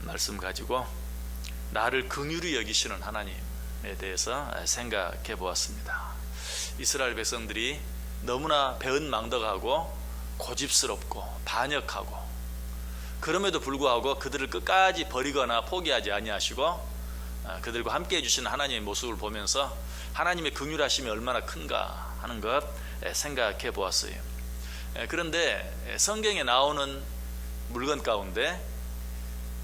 말씀 가지고 나를 긍휼히 여기시는 하나님에 대해서 생각해 보았습니다. 이스라엘 백성들이 너무나 배은망덕하고 고집스럽고 반역하고, 그럼에도 불구하고 그들을 끝까지 버리거나 포기하지 아니하시고 그들과 함께 해주시는 하나님의 모습을 보면서 하나님의 긍휼하심이 얼마나 큰가 하는 것 생각해 보았어요. 그런데 성경에 나오는 물건 가운데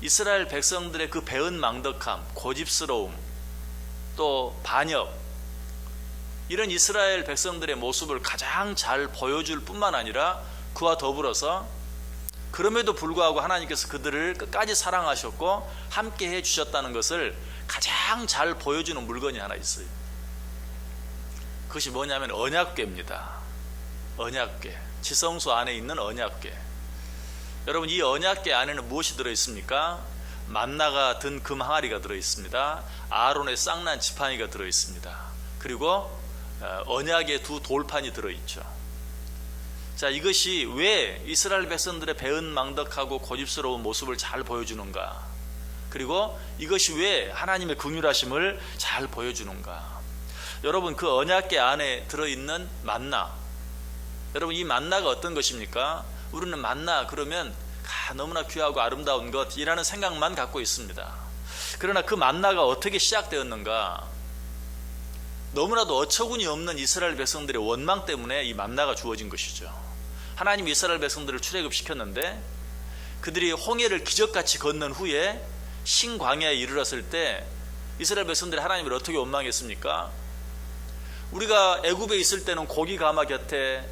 이스라엘 백성들의 그 배은망덕함, 고집스러움, 또 반역, 이런 이스라엘 백성들의 모습을 가장 잘 보여줄 뿐만 아니라 그와 더불어서 그럼에도 불구하고 하나님께서 그들을 끝까지 사랑하셨고 함께 해주셨다는 것을 가장 잘 보여주는 물건이 하나 있어요. 그것이 뭐냐면 언약궤입니다. 언약궤, 지성소 안에 있는 언약궤. 여러분, 이 언약궤 안에는 무엇이 들어있습니까? 만나가 든 금 항아리가 들어있습니다. 아론의 쌍난 지팡이가 들어있습니다. 그리고 언약의 두 돌판이 들어있죠. 자, 이것이 왜 이스라엘 백성들의 배은망덕하고 고집스러운 모습을 잘 보여주는가? 그리고 이것이 왜 하나님의 긍휼하심을 잘 보여주는가? 여러분, 그 언약궤 안에 들어있는 만나, 여러분, 이 만나가 어떤 것입니까? 우리는 만나 그러면 너무나 귀하고 아름다운 것이라는 생각만 갖고 있습니다. 그러나 그 만나가 어떻게 시작되었는가? 너무나도 어처구니 없는 이스라엘 백성들의 원망 때문에 이 만나가 주어진 것이죠. 하나님이 이스라엘 백성들을 출애굽시켰는데 그들이 홍해를 기적같이 건넌 후에 신광야에 이르렀을 때 이스라엘 백성들이 하나님을 어떻게 원망했습니까? 우리가 애굽에 있을 때는 고기 가마 곁에,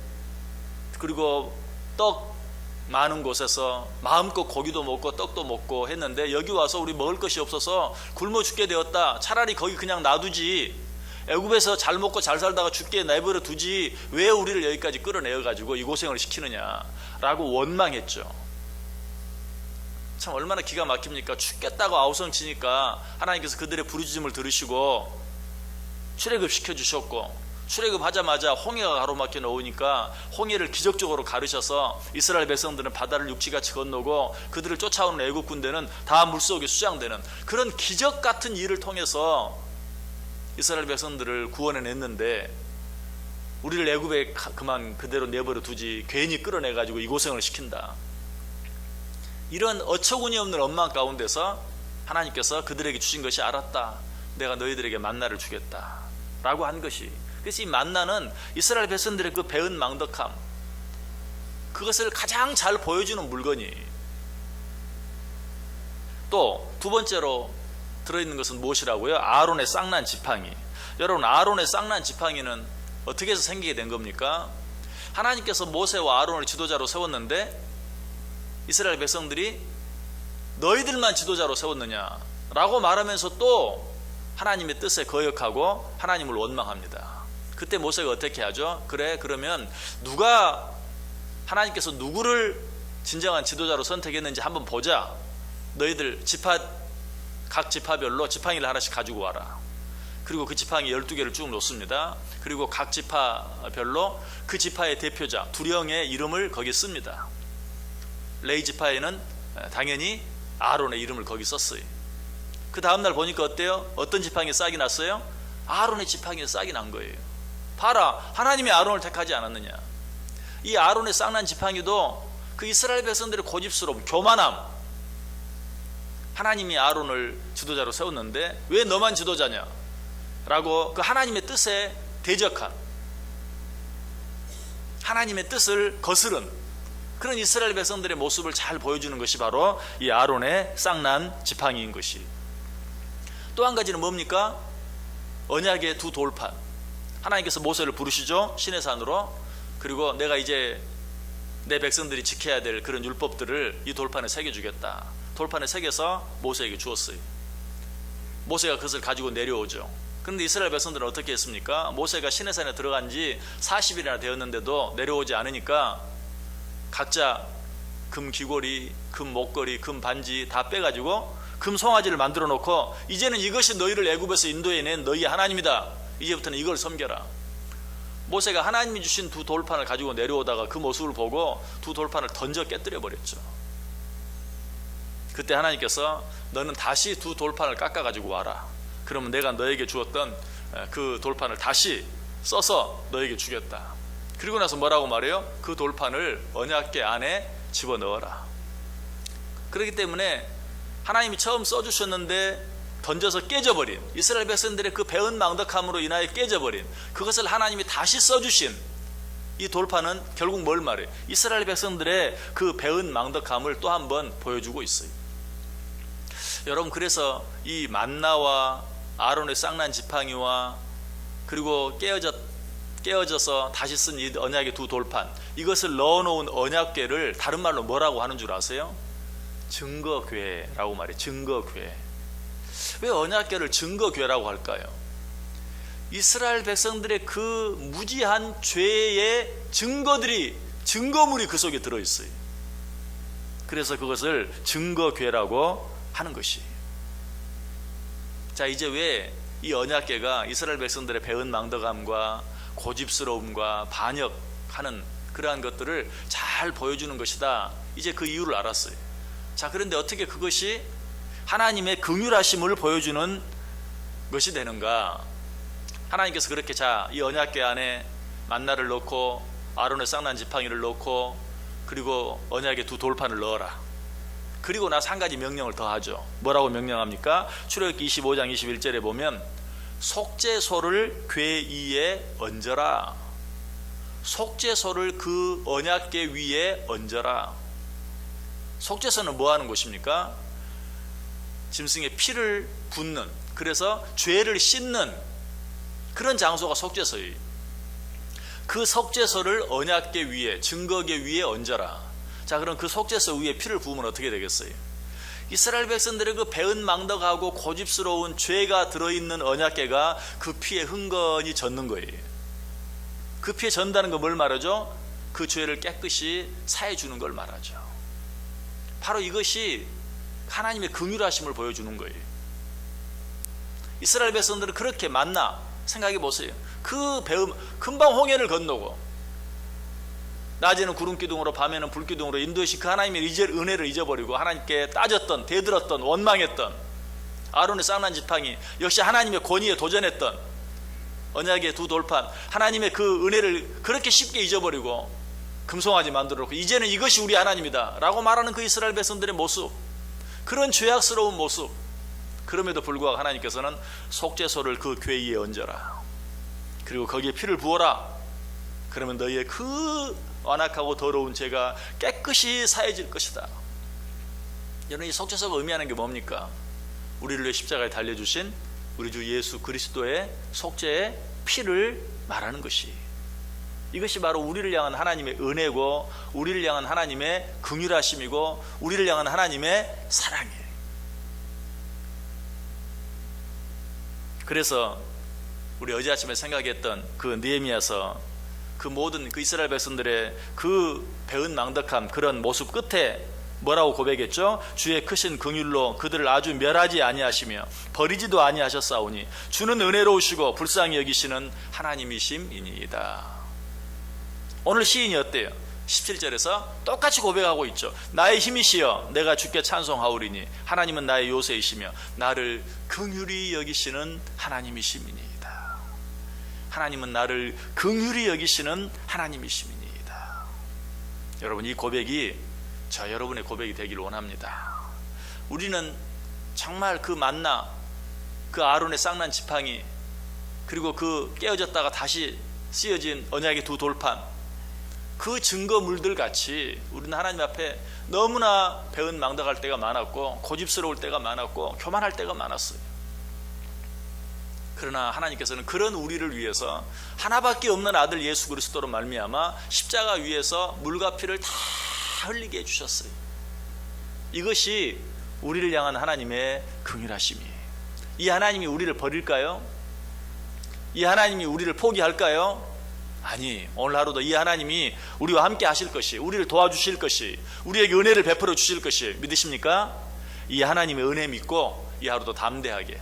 그리고 떡 많은 곳에서 마음껏 고기도 먹고 떡도 먹고 했는데 여기 와서 우리 먹을 것이 없어서 굶어 죽게 되었다. 차라리 거기 그냥 놔두지, 애굽에서 잘 먹고 잘 살다가 죽게 내버려 두지 왜 우리를 여기까지 끌어내어 가지고 이 고생을 시키느냐라고 원망했죠. 참 얼마나 기가 막힙니까? 죽겠다고 아우성치니까 하나님께서 그들의 부르짖음을 들으시고 출애굽시켜 주셨고, 출애굽하자마자 홍해가 가로막혀 놓으니까 홍해를 기적적으로 가르셔서 이스라엘 백성들은 바다를 육지같이 건너고 그들을 쫓아오는 애굽 군대는 다 물속에 수장되는 그런 기적 같은 일을 통해서 이스라엘 백성들을 구원해냈는데 우리를 애굽에 그만 그대로 내버려 두지 괜히 끌어내가지고 이 고생을 시킨다. 이런 어처구니 없는 원망 가운데서 하나님께서 그들에게 주신 것이 알았다. 내가 너희들에게 만나를 주겠다 라고 한 것이, 그래서 이 만나는 이스라엘 백성들의 그 배은망덕함, 그것을 가장 잘 보여주는 물건이. 또 두 번째로 들어있는 것은 무엇이라고요? 아론의 쌍난 지팡이. 여러분, 아론의 쌍난 지팡이는 어떻게 해서 생기게 된 겁니까? 하나님께서 모세와 아론을 지도자로 세웠는데 이스라엘 백성들이 너희들만 지도자로 세웠느냐 라고 말하면서 또 하나님의 뜻에 거역하고 하나님을 원망합니다. 그때 모세가 어떻게 하죠? 그래, 그러면 누가, 하나님께서 누구를 진정한 지도자로 선택했는지 한번 보자. 너희들 각 지파별로 지팡이를 하나씩 가지고 와라. 그리고 그 지팡이 12개를 쭉 놓습니다. 그리고 각 지파별로 그 지파의 대표자 두령의 이름을 거기 씁니다. 레위 지파에는 당연히 아론의 이름을 거기 썼어요. 그 다음날 보니까 어때요? 어떤 지팡이에 싹이 났어요? 아론의 지팡이에 싹이 난 거예요. 봐라, 하나님이 아론을 택하지 않았느냐. 이 아론의 쌍난 지팡이도 그 이스라엘 백성들의 고집스러움, 교만함, 하나님이 아론을 지도자로 세웠는데 왜 너만 지도자냐 라고 그 하나님의 뜻에 대적한, 하나님의 뜻을 거스른 그런 이스라엘 백성들의 모습을 잘 보여주는 것이 바로 이 아론의 쌍난 지팡이인 것이. 또 한 가지는 뭡니까? 언약의 두 돌판. 하나님께서 모세를 부르시죠, 시내산으로. 그리고 내가 이제 내 백성들이 지켜야 될 그런 율법들을 이 돌판에 새겨주겠다. 돌판에 새겨서 모세에게 주었어요. 모세가 그것을 가지고 내려오죠. 그런데 이스라엘 백성들은 어떻게 했습니까? 모세가 시내산에 들어간 지 40일이나 되었는데도 내려오지 않으니까 각자 금 귀걸이, 금 목걸이, 금 반지 다 빼가지고 금 송아지를 만들어 놓고 이제는 이것이 너희를 애굽에서 인도해낸 너희의 하나님이다. 이제부터는 이걸 섬겨라. 모세가 하나님이 주신 두 돌판을 가지고 내려오다가 그 모습을 보고 두 돌판을 던져 깨뜨려 버렸죠. 그때 하나님께서 너는 다시 두 돌판을 깎아 가지고 와라. 그러면 내가 너에게 주었던 그 돌판을 다시 써서 너에게 주겠다. 그리고 나서 뭐라고 말해요? 그 돌판을 언약궤 안에 집어넣어라. 그렇기 때문에 하나님이 처음 써주셨는데 던져서 깨져버린 이스라엘 백성들의 그 배은망덕함으로 인하여 깨져버린 그것을 하나님이 다시 써주신 이 돌판은 결국 뭘 말해요? 이스라엘 백성들의 그 배은망덕함을 또 한 번 보여주고 있어요. 여러분, 그래서 이 만나와 아론의 쌍난 지팡이와 그리고 깨어져서 다시 쓴 이 언약의 두 돌판, 이것을 넣어놓은 언약궤를 다른 말로 뭐라고 하는 줄 아세요? 증거궤라고 말해요. 증거궤. 왜 언약궤를 증거궤라고 할까요? 이스라엘 백성들의 그 무지한 죄의 증거물이 그 속에 들어있어요. 그래서 그것을 증거궤라고 하는 것이. 자, 이제 왜 이 언약궤가 이스라엘 백성들의 배은망덕함과 고집스러움과 반역하는 그러한 것들을 잘 보여주는 것이다, 이제 그 이유를 알았어요. 자, 그런데 어떻게 그것이 하나님의 긍휼하심을 보여주는 것이 되는가? 하나님께서 그렇게, 자, 이 언약궤 안에 만나를 넣고 아론의 쌍난 지팡이를 넣고 그리고 언약의 두 돌판을 넣어라. 그리고 나서 한 가지 명령을 더 하죠. 뭐라고 명령합니까? 출애굽기 25장 21절에 보면 속죄소를 궤 위에 얹어라. 속죄소를 그 언약궤 위에 얹어라. 속죄소는 뭐 하는 곳입니까? 짐승의 피를 붓는, 그래서 죄를 씻는 그런 장소가 속죄소예요. 그 속죄소를 언약궤 위에, 증거궤 위에 얹어라. 자, 그럼 그 속죄소 위에 피를 부으면 어떻게 되겠어요? 이스라엘 백성들의 그 배은망덕하고 고집스러운 죄가 들어있는 언약궤가 그 피에 흥건히 젖는 거예요. 그 피에 젖는다는 거 뭘 말하죠? 그 죄를 깨끗이 사해주는 걸 말하죠. 바로 이것이 하나님의 긍휼하심을 보여주는 거예요. 이스라엘 백성들은 그렇게 만나, 생각해 보세요. 그 배음, 금방 홍해를 건너고 낮에는 구름기둥으로 밤에는 불기둥으로 인도하신 그 하나님의 은혜를 잊어버리고 하나님께 따졌던, 대들었던, 원망했던 아론의 쌍난 지팡이, 역시 하나님의 권위에 도전했던 언약의 두 돌판, 하나님의 그 은혜를 그렇게 쉽게 잊어버리고 금송아지 만들어 놓고 이제는 이것이 우리 하나님이다 라고 말하는 그 이스라엘 백성들의 모습, 그런 죄악스러운 모습, 그럼에도 불구하고 하나님께서는 속죄소를 그 궤 위에 얹어라. 그리고 거기에 피를 부어라. 그러면 너희의 그 완악하고 더러운 죄가 깨끗이 사해질 것이다. 여러분, 이 속죄소가 의미하는 게 뭡니까? 우리를 위해 십자가에 달려주신 우리 주 예수 그리스도의 속죄의 피를 말하는 것이, 이것이 바로 우리를 향한 하나님의 은혜고 우리를 향한 하나님의 긍휼하심이고 우리를 향한 하나님의 사랑이에요. 그래서 우리 어제 아침에 생각했던 그 느헤미야서, 그 모든 그 이스라엘 백성들의 그 배은망덕함, 그런 모습 끝에 뭐라고 고백했죠? 주의 크신 긍휼로 그들을 아주 멸하지 아니하시며 버리지도 아니하셨사오니 주는 은혜로우시고 불쌍히 여기시는 하나님이심이니이다. 오늘 시인이 어때요? 17절에서 똑같이 고백하고 있죠. 나의 힘이시여 내가 주께 찬송하오리니 하나님은 나의 요새이시며 나를 긍휼히 여기시는 하나님이심이니이다. 하나님은 나를 긍휼히 여기시는 하나님이심이니이다. 여러분, 이 고백이 저 여러분의 고백이 되기를 원합니다. 우리는 정말 그 만나, 그 아론의 쌍난 지팡이, 그리고 그 깨어졌다가 다시 씌어진 언약의 두 돌판, 그 증거물들 같이 우리는 하나님 앞에 너무나 배은망덕할 때가 많았고 고집스러울 때가 많았고 교만할 때가 많았어요. 그러나 하나님께서는 그런 우리를 위해서 하나밖에 없는 아들 예수 그리스도로 말미암아 십자가 위에서 물과 피를 다 흘리게 해주셨어요. 이것이 우리를 향한 하나님의 긍휼하심이에요. 이 하나님이 우리를 버릴까요? 이 하나님이 우리를 포기할까요? 아니, 오늘 하루도 이 하나님이 우리와 함께 하실 것이, 우리를 도와주실 것이, 우리에게 은혜를 베풀어 주실 것이 믿으십니까? 이 하나님의 은혜 믿고 이 하루도 담대하게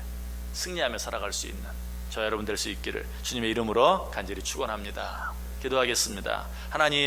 승리하며 살아갈 수 있는 저 여러분 될 수 있기를 주님의 이름으로 간절히 축원합니다. 기도하겠습니다. 하나님,